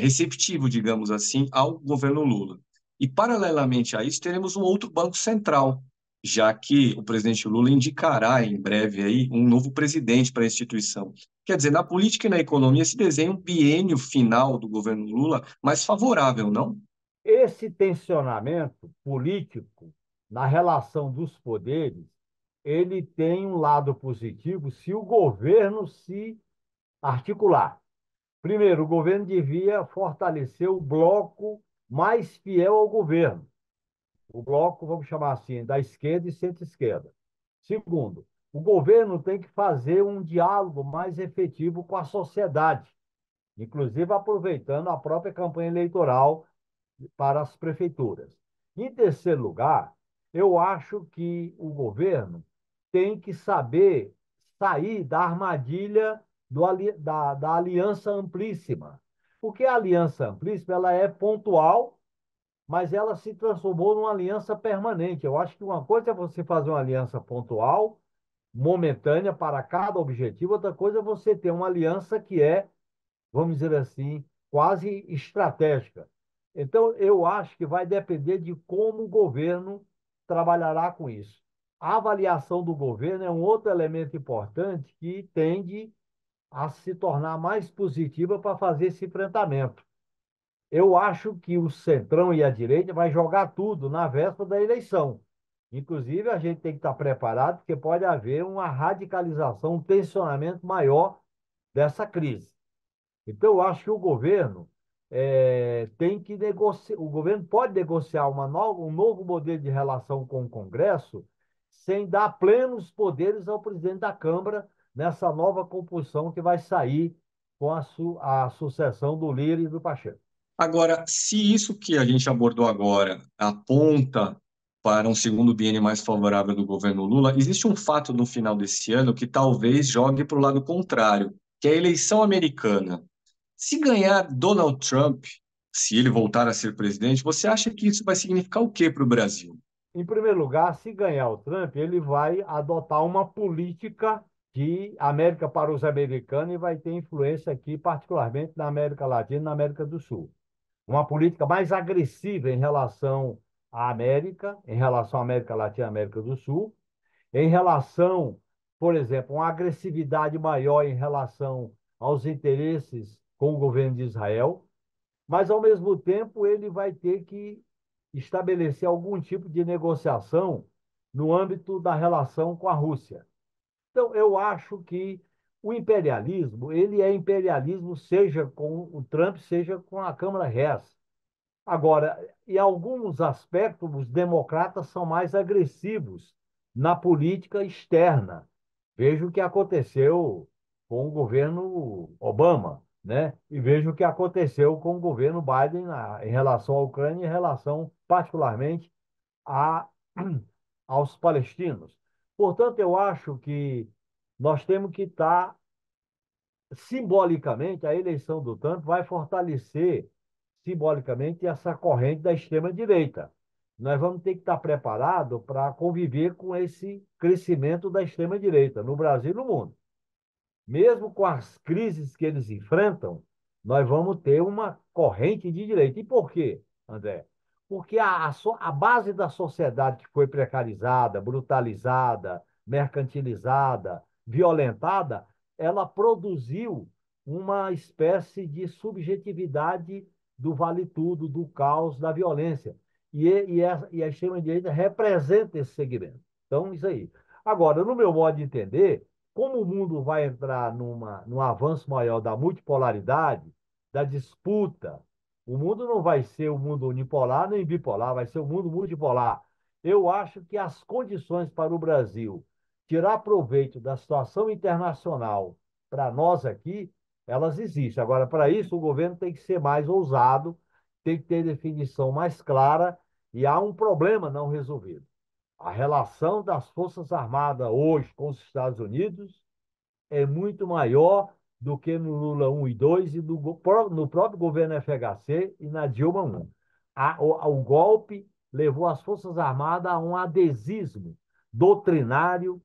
receptivo, digamos assim, ao governo Lula. E, paralelamente a isso, teremos um outro Banco Central, já que o presidente Lula indicará em breve aí um novo presidente para a instituição. Quer dizer, na política e na economia se desenha um biênio final do governo Lula mais favorável, não? Esse tensionamento político na relação dos poderes ele tem um lado positivo se o governo se articular. Primeiro, o governo devia fortalecer o bloco mais fiel ao governo. O bloco, vamos chamar assim, da esquerda e centro-esquerda. Segundo, o governo tem que fazer um diálogo mais efetivo com a sociedade, inclusive aproveitando a própria campanha eleitoral para as prefeituras. Em terceiro lugar, eu acho que o governo tem que saber sair da armadilha da aliança amplíssima. Porque a aliança amplíssima ela é pontual, mas ela se transformou numa aliança permanente. Eu acho que uma coisa é você fazer uma aliança pontual, momentânea para cada objetivo, outra coisa é você ter uma aliança que é, vamos dizer assim, quase estratégica. Então, eu acho que vai depender de como o governo trabalhará com isso. A avaliação do governo é um outro elemento importante que tende a se tornar mais positiva para fazer esse enfrentamento. Eu acho que o Centrão e a direita vai jogar tudo na véspera da eleição. Inclusive, a gente tem que estar preparado, porque pode haver uma radicalização, um tensionamento maior dessa crise. Então, eu acho que o governo tem que negociar, o governo pode negociar um novo modelo de relação com o Congresso sem dar plenos poderes ao presidente da Câmara nessa nova composição que vai sair com a sucessão do Lira e do Pacheco. Agora, se isso que a gente abordou agora aponta para um segundo biênio mais favorável do governo Lula, existe um fato no final desse ano que talvez jogue para o lado contrário, que é a eleição americana. Se ganhar Donald Trump, se ele voltar a ser presidente, você acha que isso vai significar o quê para o Brasil? Em primeiro lugar, se ganhar o Trump, ele vai adotar uma política de América para os americanos e vai ter influência aqui, particularmente na América Latina e na América do Sul. Uma política mais agressiva em relação à América, em relação à América Latina e América do Sul, em relação, por exemplo, uma agressividade maior em relação aos interesses com o governo de Israel, mas, ao mesmo tempo, ele vai ter que estabelecer algum tipo de negociação no âmbito da relação com a Rússia. Então, eu acho que o imperialismo, ele é imperialismo seja com o Trump, seja com a Câmara Harris. Agora, em alguns aspectos, os democratas são mais agressivos na política externa. Veja o que aconteceu com o governo Obama, né? E veja o que aconteceu com o governo Biden em relação à Ucrânia, em relação particularmente a, aos palestinos. Portanto, eu acho que nós temos que estar simbolicamente, a eleição do Trump vai fortalecer simbolicamente essa corrente da extrema-direita. Nós vamos ter que estar preparados para conviver com esse crescimento da extrema-direita no Brasil e no mundo. Mesmo com as crises que eles enfrentam, nós vamos ter uma corrente de direita. E por quê, André? Porque a base da sociedade que foi precarizada, brutalizada, mercantilizada, violentada, ela produziu uma espécie de subjetividade do vale tudo, do caos, da violência. E a extrema-direita representa esse segmento. Então, isso aí. Agora, no meu modo de entender, como o mundo vai entrar num avanço maior da multipolaridade, da disputa, o mundo não vai ser o mundo unipolar nem bipolar, vai ser o mundo multipolar. Eu acho que as condições para o Brasil tirar proveito da situação internacional para nós aqui, elas existem. Agora, para isso, o governo tem que ser mais ousado, tem que ter definição mais clara, e há um problema não resolvido. A relação das Forças Armadas hoje com os Estados Unidos é muito maior do que no Lula 1 e 2 e no próprio governo FHC e na Dilma 1. O golpe levou as Forças Armadas a um adesismo doutrinário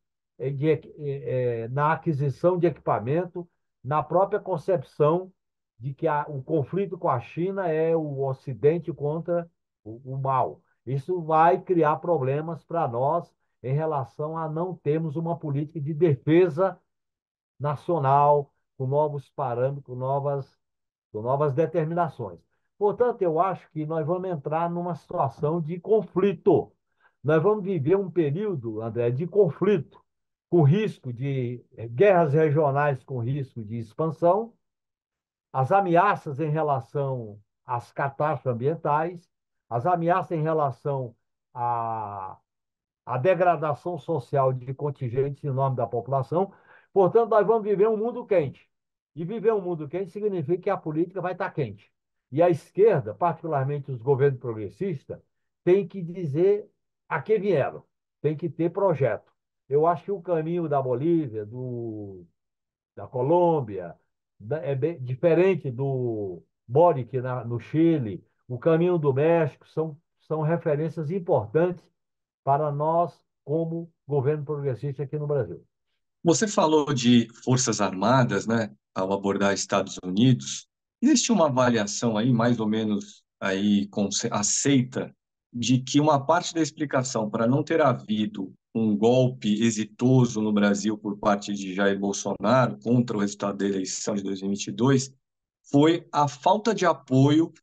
na aquisição de equipamento, na própria concepção de que o conflito com a China é o Ocidente contra o mal. Isso vai criar problemas para nós em relação a não termos uma política de defesa nacional, com novos parâmetros, com novas determinações. Portanto, eu acho que nós vamos entrar numa situação de conflito. Nós vamos viver um período, André, de conflito, com risco de guerras regionais, com risco de expansão, as ameaças em relação às catástrofes ambientais, as ameaças em relação à, à degradação social de contingentes enormes da população. Portanto, nós vamos viver um mundo quente. E viver um mundo quente significa que a política vai estar quente. E a esquerda, particularmente os governos progressistas, tem que dizer a que vieram, tem que ter projeto. Eu acho que o caminho da Bolívia, da Colômbia, é bem diferente do Boric no Chile, o caminho do México, são referências importantes para nós, como governo progressista aqui no Brasil. Você falou de Forças Armadas, né, ao abordar Estados Unidos. Existe uma avaliação aí, mais ou menos aí aceita, de que uma parte da explicação para não ter havido um golpe exitoso no Brasil por parte de Jair Bolsonaro contra o resultado da eleição de 2022 foi a falta de apoio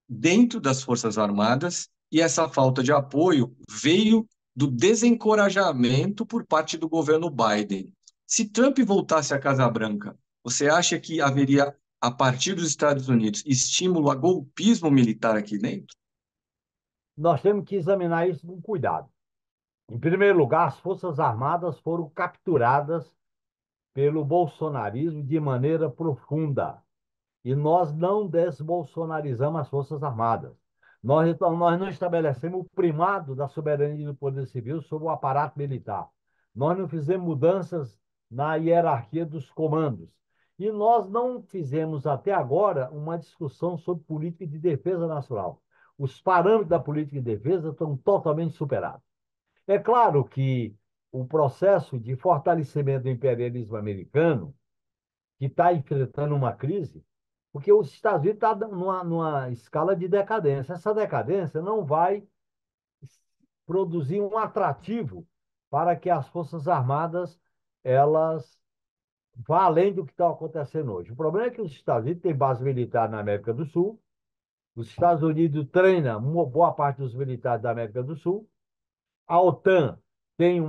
dentro das Forças Armadas, e essa falta de apoio veio do desencorajamento por parte do governo Biden. Se Trump voltasse à Casa Branca, você acha que haveria, a partir dos Estados Unidos, estímulo a golpismo militar aqui dentro? Nós temos que examinar isso com cuidado. Em primeiro lugar, as Forças Armadas foram capturadas pelo bolsonarismo de maneira profunda. E nós não desbolsonarizamos as Forças Armadas. Nós não estabelecemos o primado da soberania do Poder Civil sobre o aparato militar. Nós não fizemos mudanças na hierarquia dos comandos. E nós não fizemos até agora uma discussão sobre política de defesa nacional. Os parâmetros da política de defesa estão totalmente superados. É claro que o processo de fortalecimento do imperialismo americano, que está enfrentando uma crise, porque os Estados Unidos estão numa escala de decadência. Essa decadência não vai produzir um atrativo para que as Forças Armadas elas vá além do que está acontecendo hoje. O problema é que os Estados Unidos têm base militar na América do Sul, os Estados Unidos treinam uma boa parte dos militares da América do Sul, a OTAN tem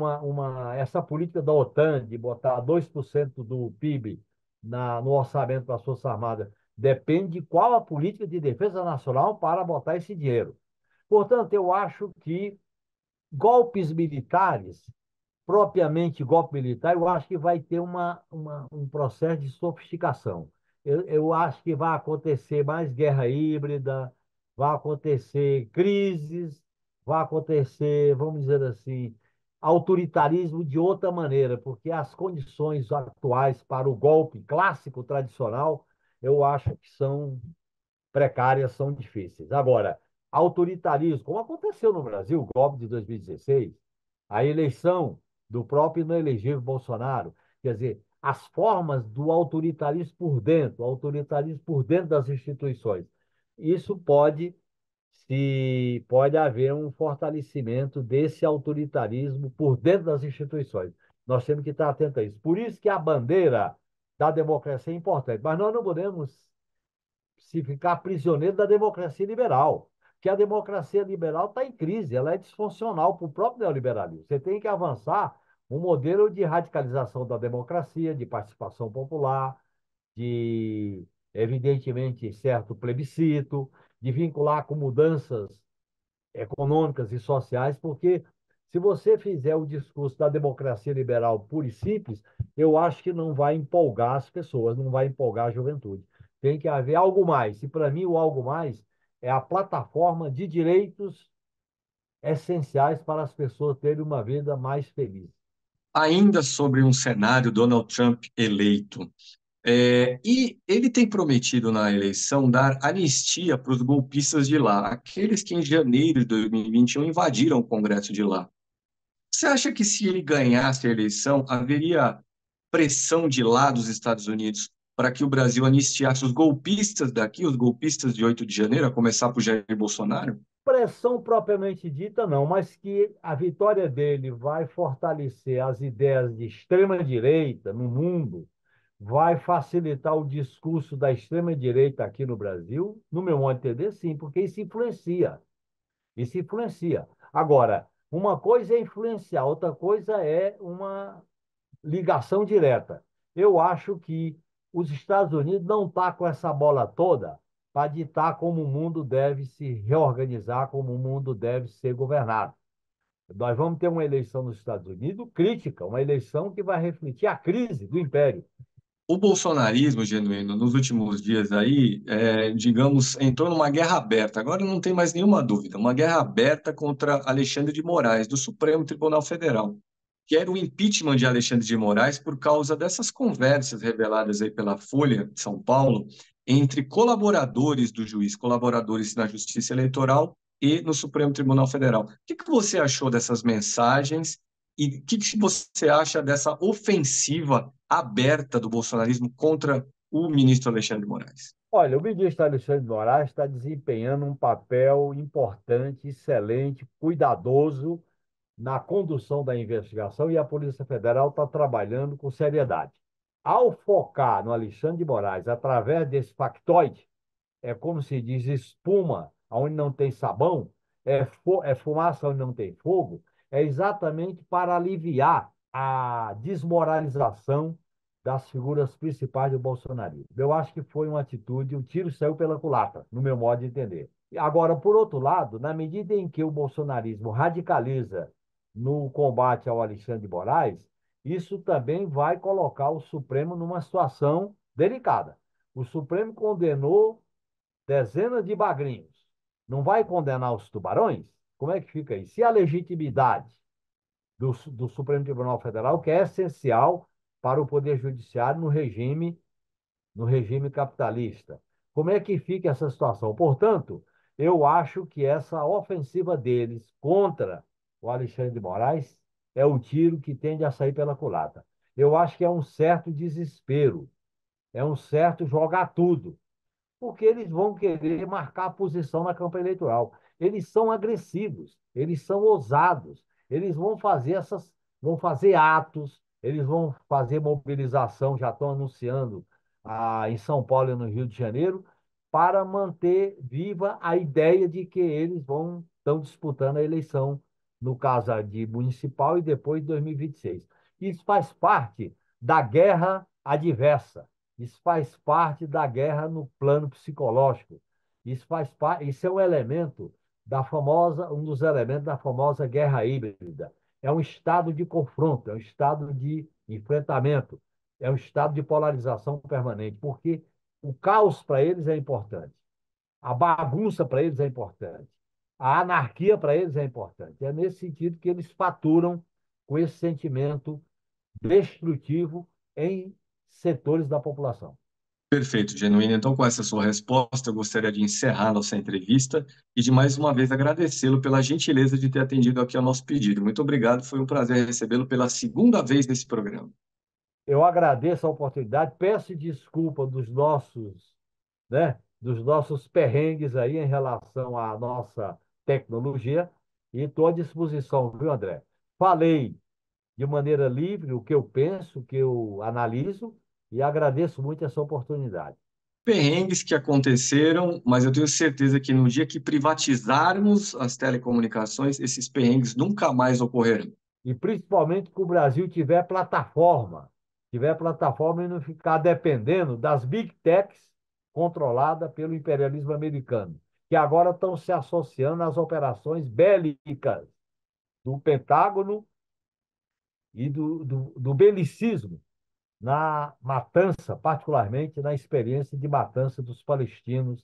essa política da OTAN de botar 2% do PIB no orçamento para as Forças Armadas, depende de qual a política de defesa nacional para botar esse dinheiro. Portanto, eu acho que golpes militares, propriamente golpe militar, eu acho que vai ter um processo de sofisticação. Eu acho que vai acontecer mais guerra híbrida, vai acontecer crises, vai acontecer, vamos dizer assim, autoritarismo de outra maneira, porque as condições atuais para o golpe clássico, tradicional, eu acho que são precárias, são difíceis. Agora, autoritarismo, como aconteceu no Brasil, o golpe de 2016, a eleição do próprio inelegível Bolsonaro, quer dizer, as formas do autoritarismo por dentro das instituições. Isso pode haver um fortalecimento desse autoritarismo por dentro das instituições. Nós temos que estar atentos a isso. Por isso que a bandeira da democracia é importante, mas nós não podemos se ficar prisioneiro da democracia liberal. Que a democracia liberal está em crise, ela é disfuncional para o próprio neoliberalismo. Você tem que avançar um modelo de radicalização da democracia, de participação popular, de, evidentemente, certo plebiscito, de vincular com mudanças econômicas e sociais, porque se você fizer o discurso da democracia liberal pura e simples, eu acho que não vai empolgar as pessoas, não vai empolgar a juventude. Tem que haver algo mais. E para mim, o algo mais é a plataforma de direitos essenciais para as pessoas terem uma vida mais feliz. Ainda sobre um cenário Donald Trump eleito. E ele tem prometido na eleição dar anistia para os golpistas de lá, aqueles que em janeiro de 2021 invadiram o Congresso de lá. Você acha que se ele ganhasse a eleição, haveria pressão de lá dos Estados Unidos para que o Brasil anistiasse os golpistas daqui, os golpistas de 8 de janeiro, a começar por Jair Bolsonaro? Pressão propriamente dita, não, mas que a vitória dele vai fortalecer as ideias de extrema-direita no mundo, vai facilitar o discurso da extrema-direita aqui no Brasil, no meu modo de entender, sim, porque isso influencia. Isso influencia. Agora, Uma coisa é influenciar, outra coisa é uma ligação direta. Eu acho que os Estados Unidos não estão com essa bola toda para ditar como o mundo deve se reorganizar, como o mundo deve ser governado. Nós vamos ter uma eleição nos Estados Unidos crítica, uma eleição que vai refletir a crise do império. O bolsonarismo, Genuíno, nos últimos dias aí, digamos, entrou numa guerra aberta. Agora não tem mais nenhuma dúvida, uma guerra aberta contra Alexandre de Moraes, do Supremo Tribunal Federal. Quer o impeachment de Alexandre de Moraes por causa dessas conversas reveladas aí pela Folha de São Paulo entre colaboradores do juiz, colaboradores na Justiça Eleitoral e no Supremo Tribunal Federal. O que que você achou dessas mensagens e o que que você acha dessa ofensiva aberta do bolsonarismo contra o ministro Alexandre de Moraes? Olha, o ministro Alexandre de Moraes está desempenhando um papel importante, excelente, cuidadoso na condução da investigação e a Polícia Federal está trabalhando com seriedade. Ao focar no Alexandre de Moraes através desse factoide, é como se diz espuma onde não tem sabão, é fumaça onde não tem fogo, é exatamente para aliviar a desmoralização das figuras principais do bolsonarismo. Eu acho que foi uma atitude, um tiro saiu pela culatra, no meu modo de entender. Agora, por outro lado, na medida em que o bolsonarismo radicaliza no combate ao Alexandre de Moraes, isso também vai colocar o Supremo numa situação delicada. O Supremo condenou dezenas de bagrinhos. Não vai condenar os tubarões? Como é que fica aí? Se a legitimidade do Supremo Tribunal Federal, que é essencial para o Poder Judiciário no regime capitalista. Como é que fica essa situação? Portanto, eu acho que essa ofensiva deles contra o Alexandre de Moraes é o tiro que tende a sair pela culatra. Eu acho que é um certo desespero, é um certo jogar tudo porque eles vão querer marcar posição na campanha eleitoral. Eles são agressivos, eles são ousados, eles vão fazer atos, eles vão fazer mobilização, já estão anunciando em São Paulo e no Rio de Janeiro, para manter viva a ideia de que eles estão disputando a eleição, no caso de municipal e depois de 2026. Isso faz parte da guerra adversa. Isso faz parte da guerra no plano psicológico. Isso é um elemento um dos elementos da famosa guerra híbrida. É um estado de confronto, é um estado de enfrentamento, é um estado de polarização permanente, porque o caos para eles é importante, a bagunça para eles é importante, a anarquia para eles é importante. É nesse sentido que eles faturam com esse sentimento destrutivo em setores da população. Perfeito, Genuíno. Então, com essa sua resposta, eu gostaria de encerrar nossa entrevista e de mais uma vez agradecê-lo pela gentileza de ter atendido aqui ao nosso pedido. Muito obrigado, foi um prazer recebê-lo pela segunda vez nesse programa. Eu agradeço a oportunidade, peço desculpa dos nossos perrengues aí em relação à nossa tecnologia e estou à disposição, viu, André? Falei de maneira livre o que eu penso, o que eu analiso e agradeço muito essa oportunidade. Perrengues que aconteceram, mas eu tenho certeza que no dia que privatizarmos as telecomunicações, esses perrengues nunca mais ocorrerão. E principalmente que o Brasil tiver plataforma e não ficar dependendo das big techs controladas pelo imperialismo americano, que agora estão se associando às operações bélicas do Pentágono e do belicismo na matança, particularmente na experiência de matança dos palestinos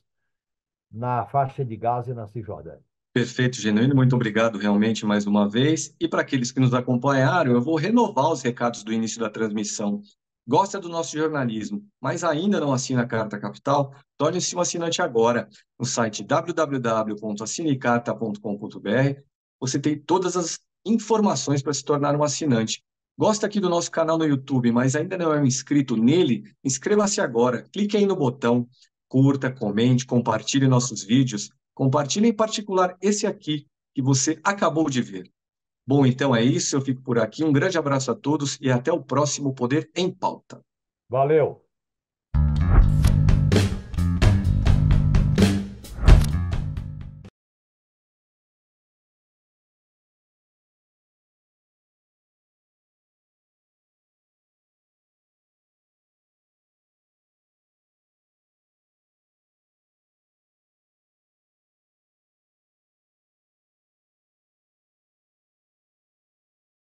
na faixa de Gaza e na Cisjordânia. Perfeito, Genuíno. Muito obrigado realmente mais uma vez. E para aqueles que nos acompanharam, eu vou renovar os recados do início da transmissão. Gosta do nosso jornalismo, mas ainda não assina a Carta Capital? Torne-se um assinante agora no site www.assinecarta.com.br. Você tem todas as informações para se tornar um assinante. Gosta aqui do nosso canal no YouTube, mas ainda não é um inscrito nele? Inscreva-se agora. Clique aí no botão, curta, comente, compartilhe nossos vídeos. Compartilhe em particular esse aqui que você acabou de ver. Bom, então é isso. Eu fico por aqui. Um grande abraço a todos e até o próximo Poder em Pauta. Valeu!